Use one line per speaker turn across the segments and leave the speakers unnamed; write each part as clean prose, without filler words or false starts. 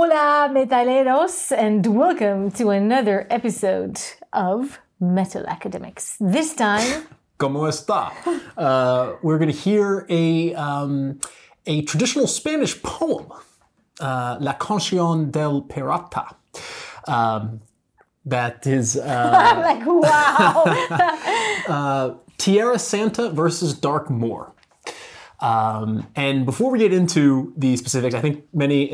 Hola metaleros, and welcome to another episode of MetalAcademix. This time,
¿Cómo está? We're going to hear a traditional Spanish poem, La Canción del Pirata. That is
like, wow.
Tierra Santa versus Dark Moor. And before we get into the specifics, I think many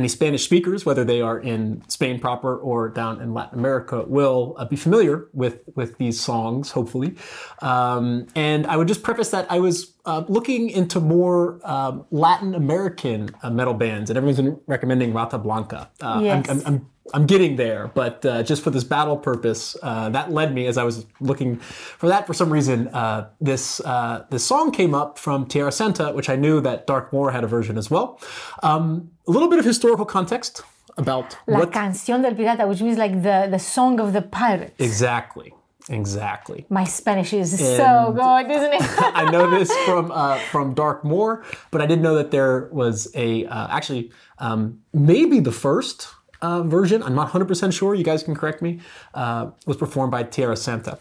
Spanish speakers, whether they are in Spain proper or down in Latin America, will be familiar with these songs, hopefully. And I would just preface that I was looking into more Latin American metal bands, and everyone's been recommending Rata Blanca.
Yes.
I'm getting there, but just for this battle purpose, that led me, as I was looking for that, for some reason, this song came up from Tierra Santa, which I knew that Dark Moor had a version as well. A little bit of historical context about
La Canción del Pirata, which means like the song of the pirates.
Exactly.
My Spanish is so good, isn't it?
I know this from Dark Moor, but I didn't know that there was maybe the first version, I'm not 100% sure, you guys can correct me, was performed by Tierra Santa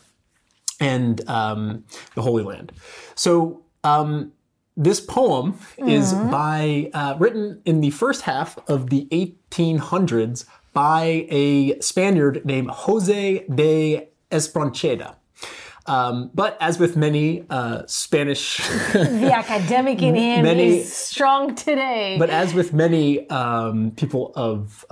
and the Holy Land. So this poem is written in the first half of the 1800s by a Spaniard named Jose de Espronceda. But as with many Spanish...
the academic in him is strong today.
But as with many people of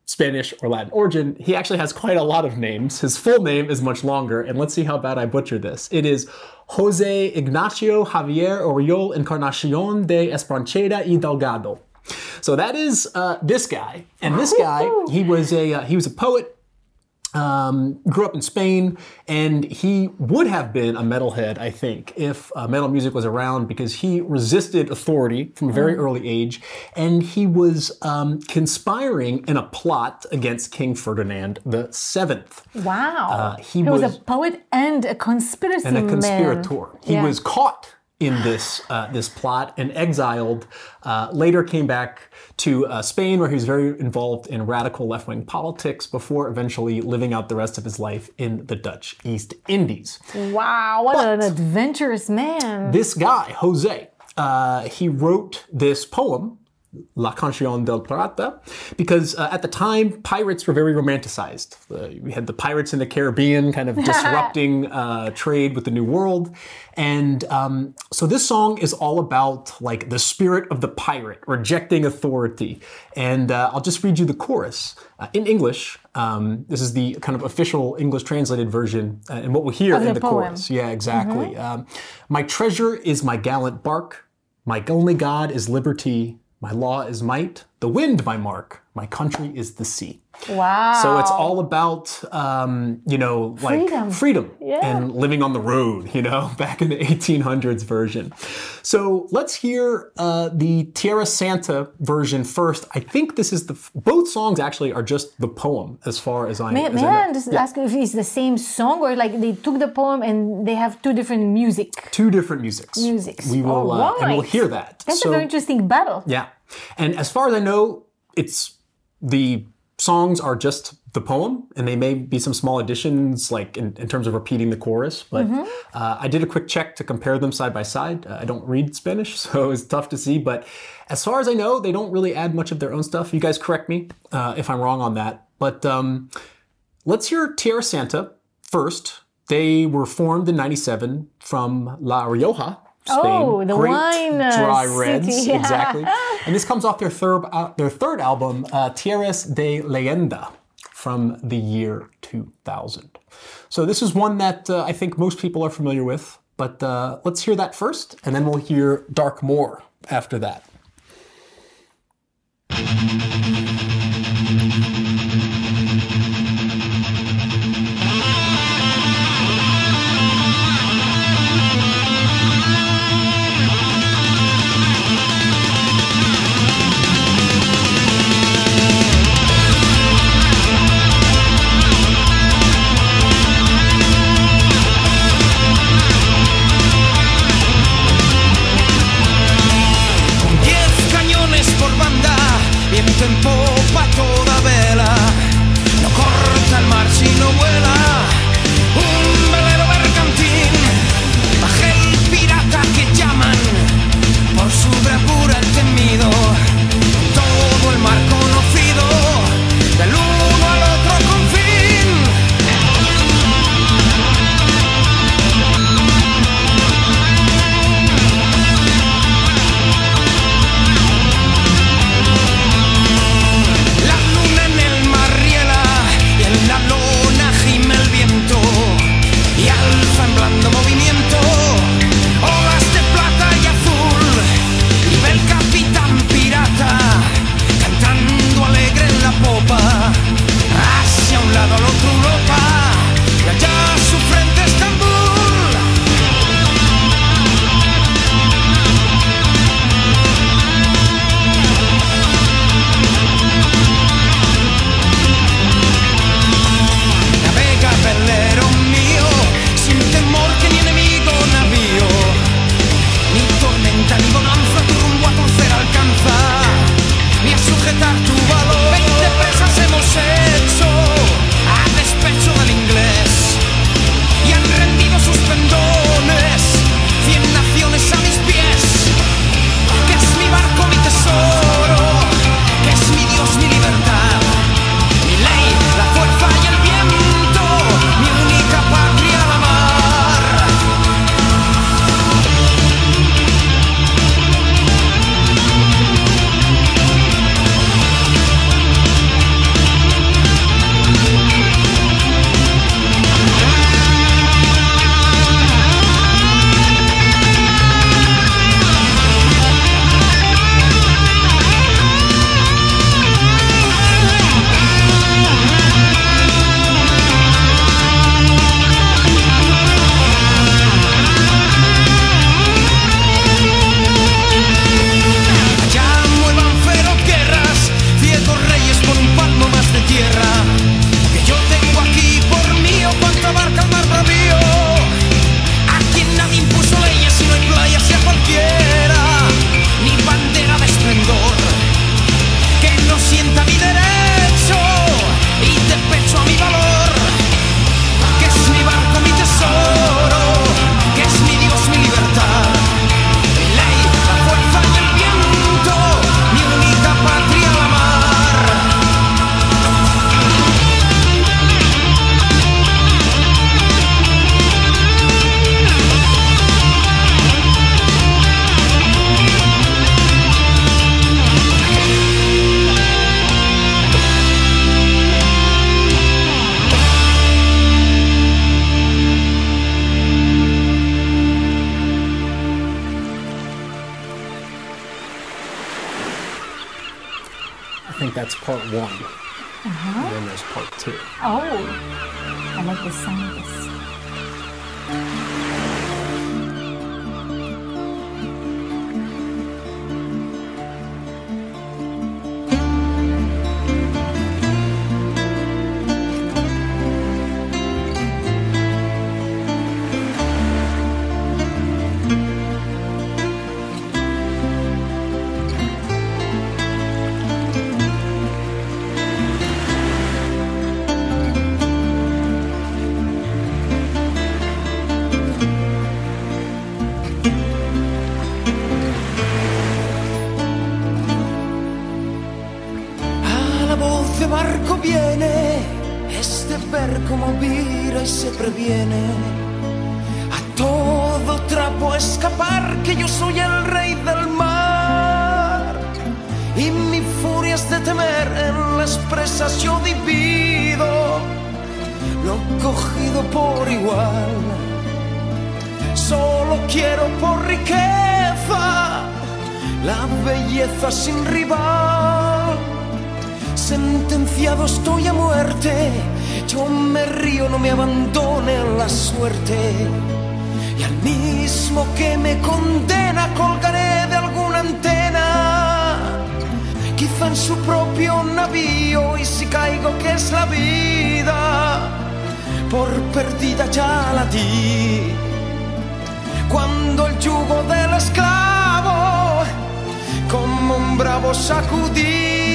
Spanish or Latin origin, he actually has quite a lot of names. His full name is much longer, and let's see how bad I butcher this. It is Jose Ignacio Javier Oriol Encarnacion de Espronceda y Delgado. So that is this guy. And this guy, he was a poet, grew up in Spain, and he would have been a metalhead, I think, if metal music was around, because he resisted authority from a very early age, and he was conspiring in a plot against King Ferdinand VII.
Wow. He was a poet and a conspiracy man.
And a conspirator. He was caught in this plot and exiled, later came back to Spain, where he was very involved in radical left-wing politics before eventually living out the rest of his life in the Dutch East Indies.
Wow, what an adventurous man.
This guy, Jose, he wrote this poem, La Canción del Pirata, because at the time, pirates were very romanticized. We had the pirates in the Caribbean kind of disrupting trade with the New World. And so this song is all about like the spirit of the pirate, rejecting authority. And I'll just read you the chorus in English. This is the kind of official English translated version, and what we'll hear in the chorus. Yeah, exactly. My treasure is my gallant bark. My only God is liberty. My law is might, the wind my mark, my country is the sea.
Wow.
So it's all about, freedom and living on the road, back in the 1800s version. So let's hear the Tierra Santa version first. I think this is both songs actually are just the poem as far as I know.
May I just ask if it's the same song, or like they took the poem and they have two different music?
Two different musics. We will, and we'll hear that.
That's a very interesting battle.
Yeah. And as far as I know, the songs are just the poem, and they may be some small additions, like in terms of repeating the chorus. But I did a quick check to compare them side by side. I don't read Spanish, so it's tough to see. But as far as I know, they don't really add much of their own stuff. You guys correct me if I'm wrong on that. But let's hear Tierra Santa first. They were formed in '97 from La Rioja, Spain.
Oh, the
great
wine
dry
city.
reds, exactly. And this comes off their third album, Tierras de Leyenda, from the year 2000. So this is one that I think most people are familiar with, but let's hear that first, and then we'll hear Dark Moor after that.
Por banda, viento en popa a toda vela, no corta el mar si no vuela. Un velero bergantín, baje el pirata que llaman, por su bravura el temido, todo el mar conocido, del uno al otro confín. La luna en el mar riela y en la lona gime el viento y alza en blando movimiento olas de plata y azul. Y ve el capitán pirata cantando alegre en la popa, hacia un lado al otro Europa y allá su frente Estambul. Navega velero mío, sin temor que ni enemigo navío, ni tormenta ni bonanza tu rumbo a conocer alcanza, ni a sujetar tu valor. 20 pesas hemos hecho a despecho del inglés y han rendido sus pendones 100 naciones a mis pies. Que es mi barco, mi tesoro, que es mi Dios, mi libertad, mi ley, la fuerza y el viento, mi única patria la mar. Allá muevan feroz guerras, ciegos reyes por un palmo más de tierra, que yo tengo aquí por mío cuanta barca al mar bravío. Aquí nadie impuso leyes y no hay playa hacia cualquiera, ni bandera de esplendor que no sienta mi derecho y de pecho a mi valor. Que es mi barco, mi tesoro, que es mi Dios, mi libertad, mi ley, la fuerza y el viento, mi única patria la mar.
I think that's part one. And then there's part two.
Oh, I like the sound of this.
Este barco viene, es de ver cómo vira y se previene. A todo trapo escapar, que yo soy el rey del mar. Y mi furia es de temer, en las presas yo divido lo cogido por igual. Solo quiero por riqueza la belleza sin rival. Sentenciado estoy a muerte, yo me río, no me abandone la suerte. Y al mismo que me condena colgaré de alguna antena, quizá en su propio navío, y si caigo, que es la vida, por perdida ya la di. Cuando el yugo del esclavo como un bravo sacudí.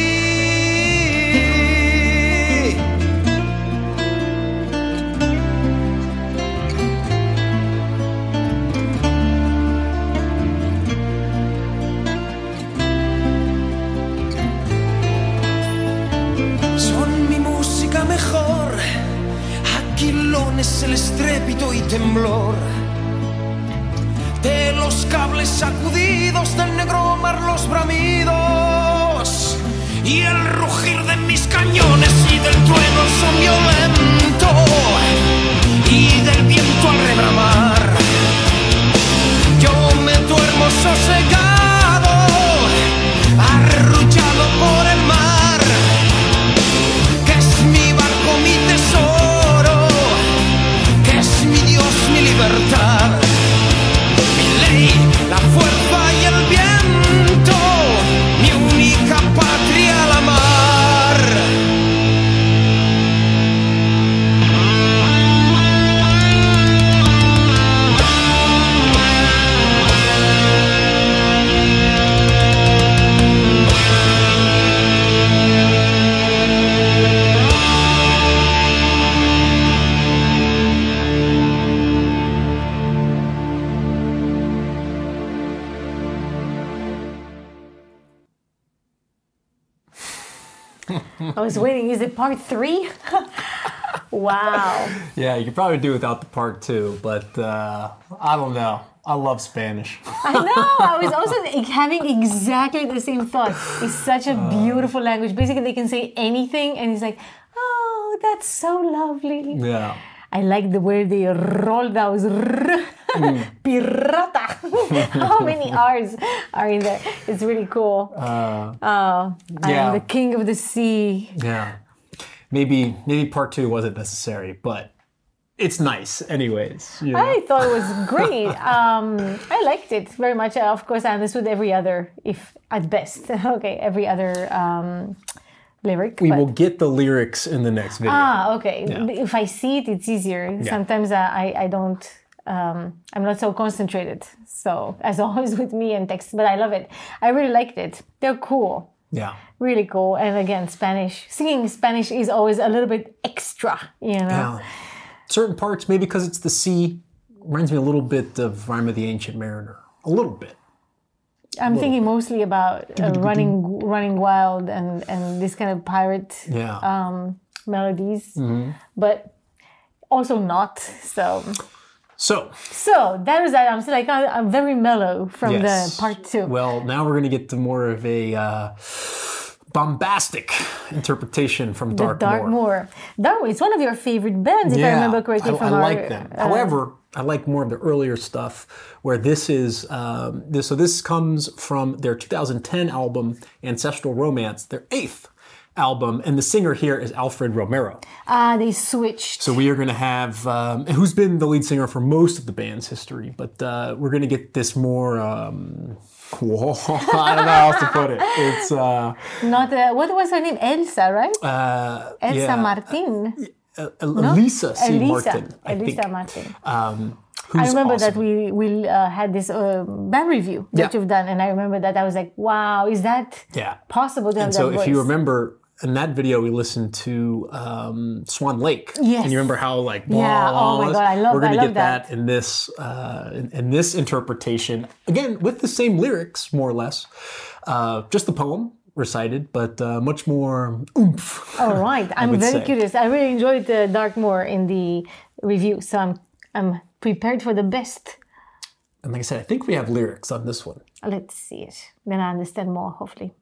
mejor. Aquilones, el estrépito y temblor de los cables sacudidos, del negro mar los bramidos y el rugir de mis cañones y del trueno el son violento y del viento al rebramar. Yo me duermo sosegado, arrullado por el mar, que es mi barco, mi tesoro, que es mi Dios, mi libertad, mi ley, la fuerza y el viento, mi única patria, la mar.
I was waiting. Is it part 3? Wow.
Yeah, you could probably do without the part 2, but I don't know. I love Spanish.
I know. I was also having exactly the same thought. It's such a beautiful language. Basically, they can say anything, and it's like, oh, that's so lovely.
Yeah.
I like the way they roll those pirata. How many R's are in there? It's really cool. I am the king of the sea.
Yeah. Maybe part 2 wasn't necessary, but it's nice anyways. You know?
I thought it was great. I liked it very much. Of course, I understood every other, if at best, every other lyric.
We will get the lyrics in the next video.
Okay. Yeah. If I see it, it's easier. Yeah. Sometimes I don't, I'm not so concentrated. So, as always with me and text, but I love it. I really liked it. They're cool.
Yeah.
Really cool. And again, Spanish. Singing Spanish is always a little bit extra, you know?
Yeah. Certain parts, maybe because it's the sea, reminds me a little bit of Rhyme of the Ancient Mariner. A little bit.
I'm thinking mostly about running wild and this kind of pirate melodies, but also not. So that was that. I'm still like I'm very mellow from the part 2.
Well, now we're gonna get to more of a bombastic interpretation from Dark Moor.
Dark Moor. It's one of your favorite bands, if I remember correctly.
I like them. However, I like more of the earlier stuff, where this is So this comes from their 2010 album, Ancestral Romance, their 8th album, and the singer here is Alfred Romero.
They switched.
So we are going to have, who's been the lead singer for most of the band's history, but we're going to get this more, I don't know how else to put it. It's
not, what was her name? Elsa, right? Elsa Martin.
Elisa C. Martin.
Elisa Martin. I remember that we had this band review that you've done, and I remember that I was like, wow, is that possible to have that voice?
So if you remember, in that video we listened to Swan Lake.
Yes.
And you remember how like,
oh my God, I love that.
We're going to get that in this in this interpretation. Again, with the same lyrics, more or less. Just the poem recited, but much more oomph.
All right. I'm very curious. I really enjoyed the Dark Moor in the review, so I'm prepared for the best.
And like I said, I think we have lyrics on this one.
Let's see it. Then I understand more, hopefully.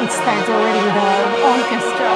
It starts already with the orchestra.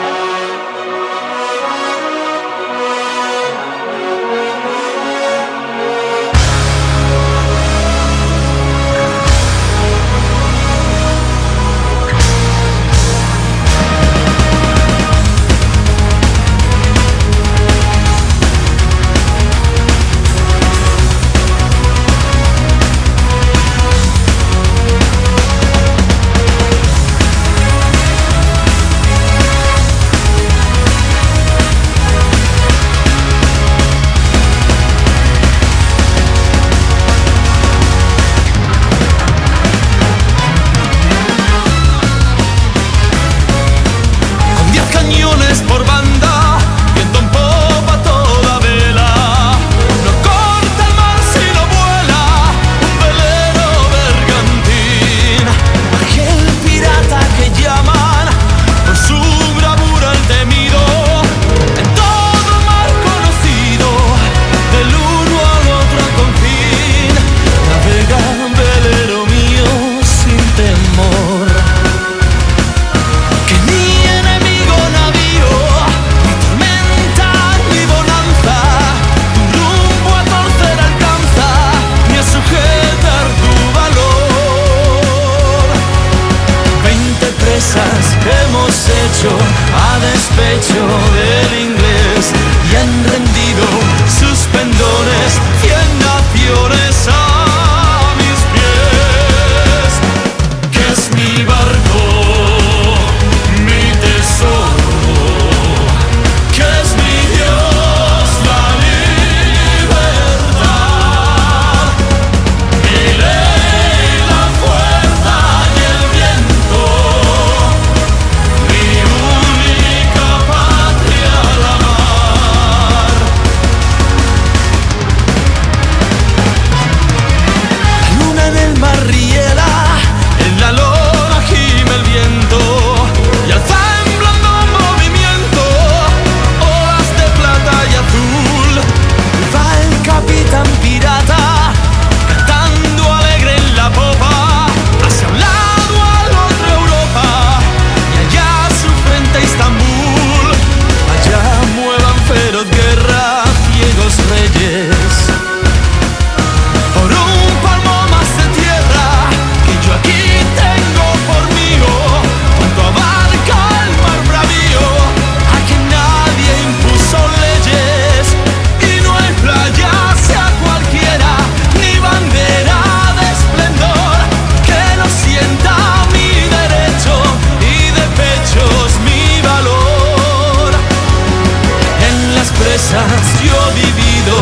vivido,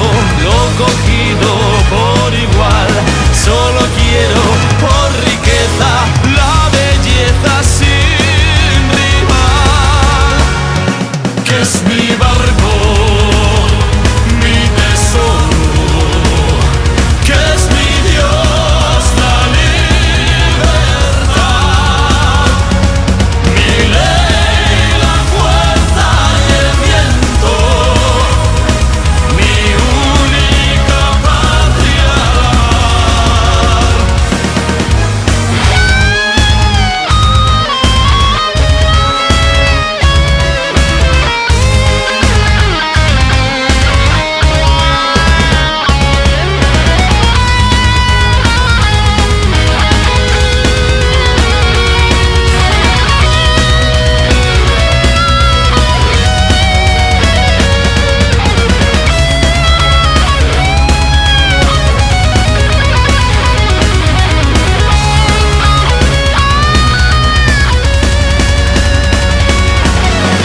lo cogido por igual. Solo quiero por riqueza la belleza sin rival, que es mi barco, mi tesoro, que es mi Dios, la libertad, mi ley, la fuerza y el viento, mi única patria.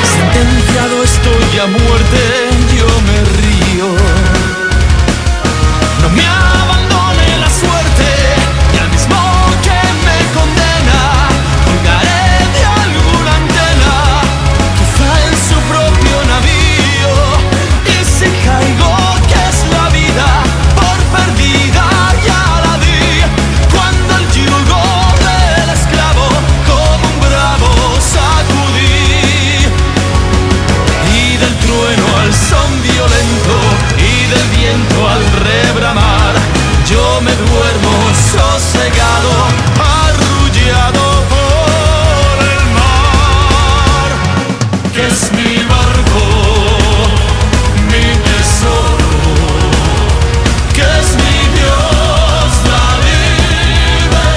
Sentenciado estoy a muerte, yo me río. No me abandone la suerte, y al mismo que me condena, colgaré de alguna antena, quizá en su propio navío. Y si caigo, que es la vida, por perdida ya la di, cuando el yugo del esclavo como un bravo sacudí. Y del trueno al son violento y del viento al rebramar, yo me duermo sosegado, arrullado por el mar, que es mi barco, mi tesoro, que es mi Dios, la libertad,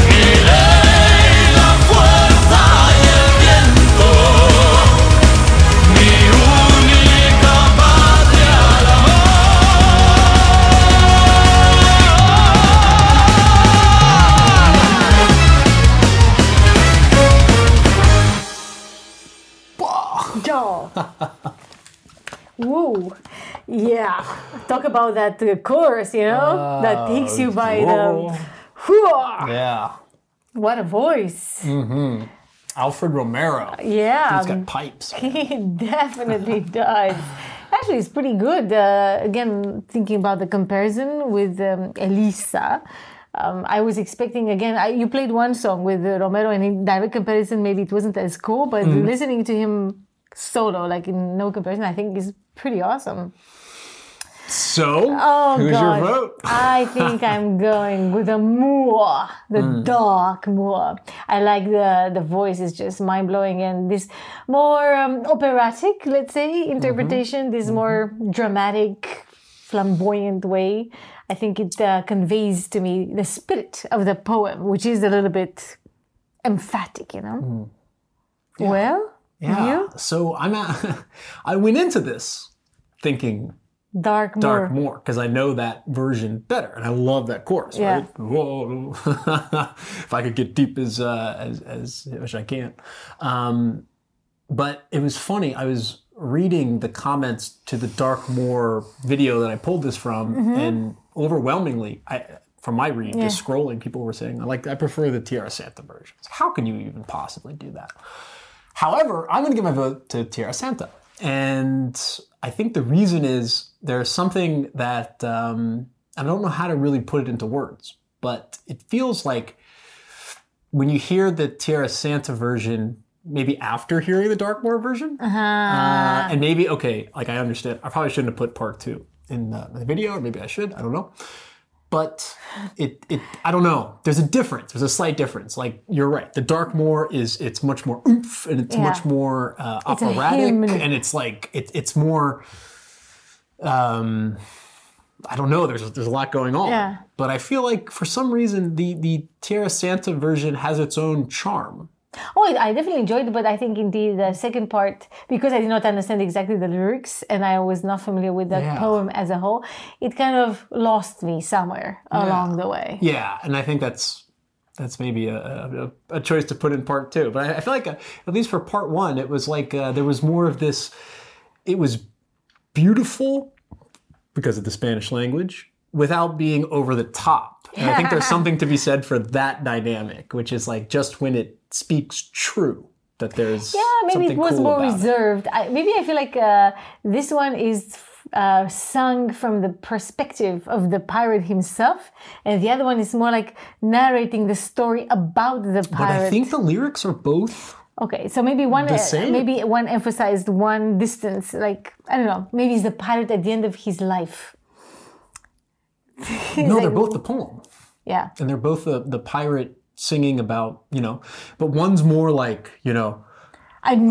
mi ley, la fuerza y el viento, mi única patria, el amor.
Yo. Woo. Yeah. Talk about that chorus, you know? That takes you by the... Whoa.
Yeah.
What a voice.
Alfred Romero.
Yeah.
He's got pipes.
He definitely does. Actually, it's pretty good. Again, thinking about the comparison with Elisa, I was expecting, again, you played one song with Romero, and in direct comparison, maybe it wasn't as cool, but listening to him solo, like in no comparison, I think is pretty awesome.
So, who's
God.
your vote?
I think I'm going with the Moor, the dark Moor. I like the voice is just mind-blowing, and this more operatic, let's say, interpretation, this more dramatic, flamboyant way. I think it conveys to me the spirit of the poem, which is a little bit emphatic, you know?
Yeah.
Well,
Yeah.
you?
So I went into this thinking
Dark
Dark
Moor.
Moor, because I know that version better, and I love that chorus.
Yeah.
Right? Whoa. If I could get deep as which I can't. But it was funny. I was reading the comments to the Dark Moor video that I pulled this from, and overwhelmingly, from my read, just scrolling, people were saying, I prefer the Tierra Santa version. How can you even possibly do that? However, I'm going to give my vote to Tierra Santa. And I think the reason is there's something that I don't know how to really put it into words, but it feels like when you hear the Tierra Santa version, maybe after hearing the Dark Moor version, and maybe, okay, like I understand, I probably shouldn't have put part 2 in the video, or maybe I should, I don't know. But I don't know. There's a difference. There's a slight difference. Like, you're right. The Dark Moor it's much more oomph, and it's much more operatic, and it's like it's more. I don't know. There's a lot going on.
Yeah.
But I feel like for some reason the Tierra Santa version has its own charm.
Oh, I definitely enjoyed it, but I think indeed the second part, because I did not understand exactly the lyrics and I was not familiar with the poem as a whole, it kind of lost me somewhere along the way.
Yeah, and I think that's maybe a choice to put in part 2. But I feel like, at least for part 1, it was like there was more of this it was beautiful because of the Spanish language without being over the top. And I think there's something to be said for that dynamic, which is like just when it speaks true, that there's
maybe it was
cool
more reserved. I feel like this one is sung from the perspective of the pirate himself, and the other one is more like narrating the story about the pirate.
But I think the lyrics are both
okay. So maybe one emphasized one distance. Like I don't know. Maybe he's the pirate at the end of his life.
No, they're both the poem.
Yeah,
and they're both the pirate singing about, but one's more like,
I'm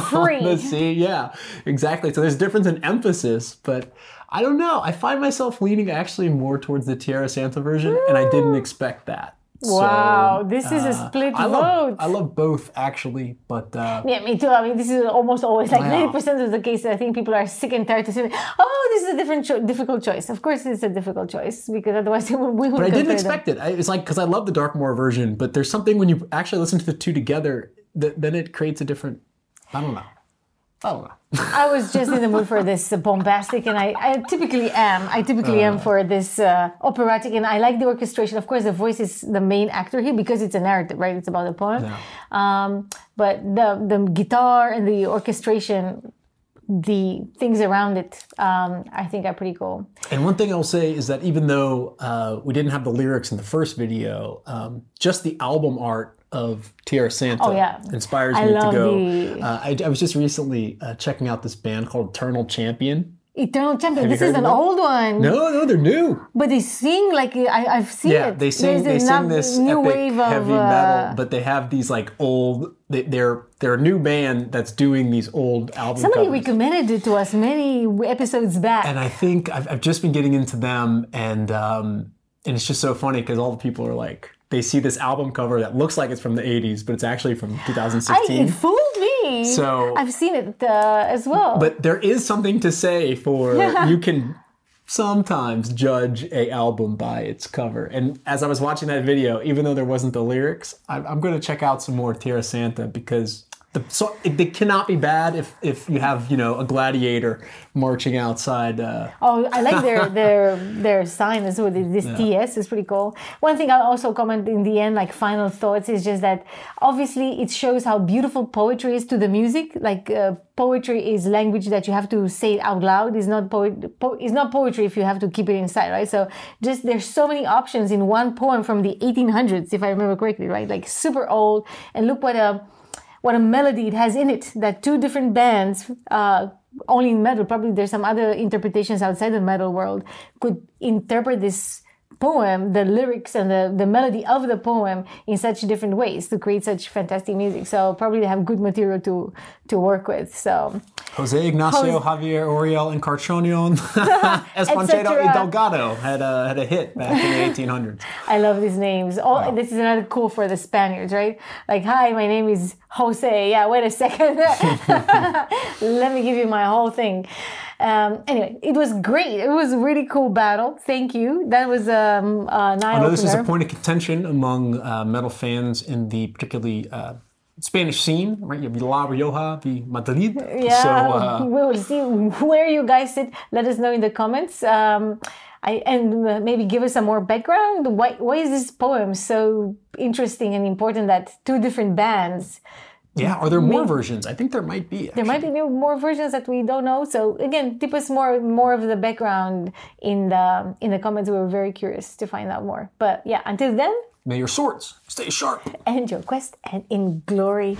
free.
Let's see, yeah, exactly. So there's a difference in emphasis, but I don't know. I find myself leaning actually more towards the Tierra Santa version, and I didn't expect that.
Wow,
so,
this is a split
vote. I love both, actually, but...
yeah, me too. I mean, this is almost always like 90% of the cases. I think people are sick and tired to say, oh, this is a difficult choice. Of course it's a difficult choice, because otherwise we would
But I didn't expect it. It's like, because I love the Darkmoor version, but there's something when you actually listen to the two together, then it creates a different... I don't know.
I was just in the mood for this bombastic, and I typically am for this operatic, and I like the orchestration. Of course, the voice is the main actor here because it's a narrative, right? It's about the poem. Yeah. But the guitar and the orchestration, the things around it, I think are pretty cool.
And one thing I'll say is that even though we didn't have the lyrics in the first video, just the album art of Tierra Santa inspires me to go. I was just recently checking out this band called Eternal Champion.
Eternal Champion. This is an old one.
No, they're new.
But they sing like I've seen it.
Yeah, they sing this new epic wave of heavy metal, but they have these like old. They're a new band that's doing these old album
Somebody
covers.
recommended it to us many episodes back.
And I think I've just been getting into them, and it's just so funny because all the people are like, they see this album cover that looks like it's from the 80s, but it's actually from 2016.
It fooled me.
So
I've seen it as well.
But there is something to say for you can sometimes judge a album by its cover. And as I was watching that video, even though there wasn't the lyrics, I'm going to check out some more Tierra Santa because it cannot be bad if you have a gladiator marching outside.
I like their sign as well. This TS is pretty cool. One thing I'll also comment in the end, like final thoughts, is just that obviously it shows how beautiful poetry is to the music. Like poetry is language that you have to say it out loud. It's not poetry if you have to keep it inside, right? So just there's so many options in one poem from the 1800s, if I remember correctly, right? Like super old. And look what a melody it has in it, that two different bands, only in metal, probably there's some other interpretations outside the metal world, could interpret this poem, the lyrics and the melody of the poem in such different ways to create such fantastic music. So probably they have good material to work with. So
Jose Ignacio, Javier Oriol, and Carchonion, Espanchero y Delgado had a hit back in the 1800s.
I love these names. This is another cool for the Spaniards, right? Like, hi, my name is Jose. Yeah, wait a second. Let me give you my whole thing. Anyway, it was great. It was a really cool battle. Thank you. That was an eye-opener.
I know this is a point of contention among metal fans in the particularly Spanish scene, right? You have La Rioja, the Madrid.
Yeah, so, we will see where you guys sit. Let us know in the comments. And maybe give us some more background. Why is this poem so interesting and important that two different bands?
Yeah, are there more versions? I think there might be. Actually.
There might be more versions that we don't know. So again, tip us more of the background in the comments. We're very curious to find out more. But yeah, until then,
may your swords stay sharp
and your quest and in glory.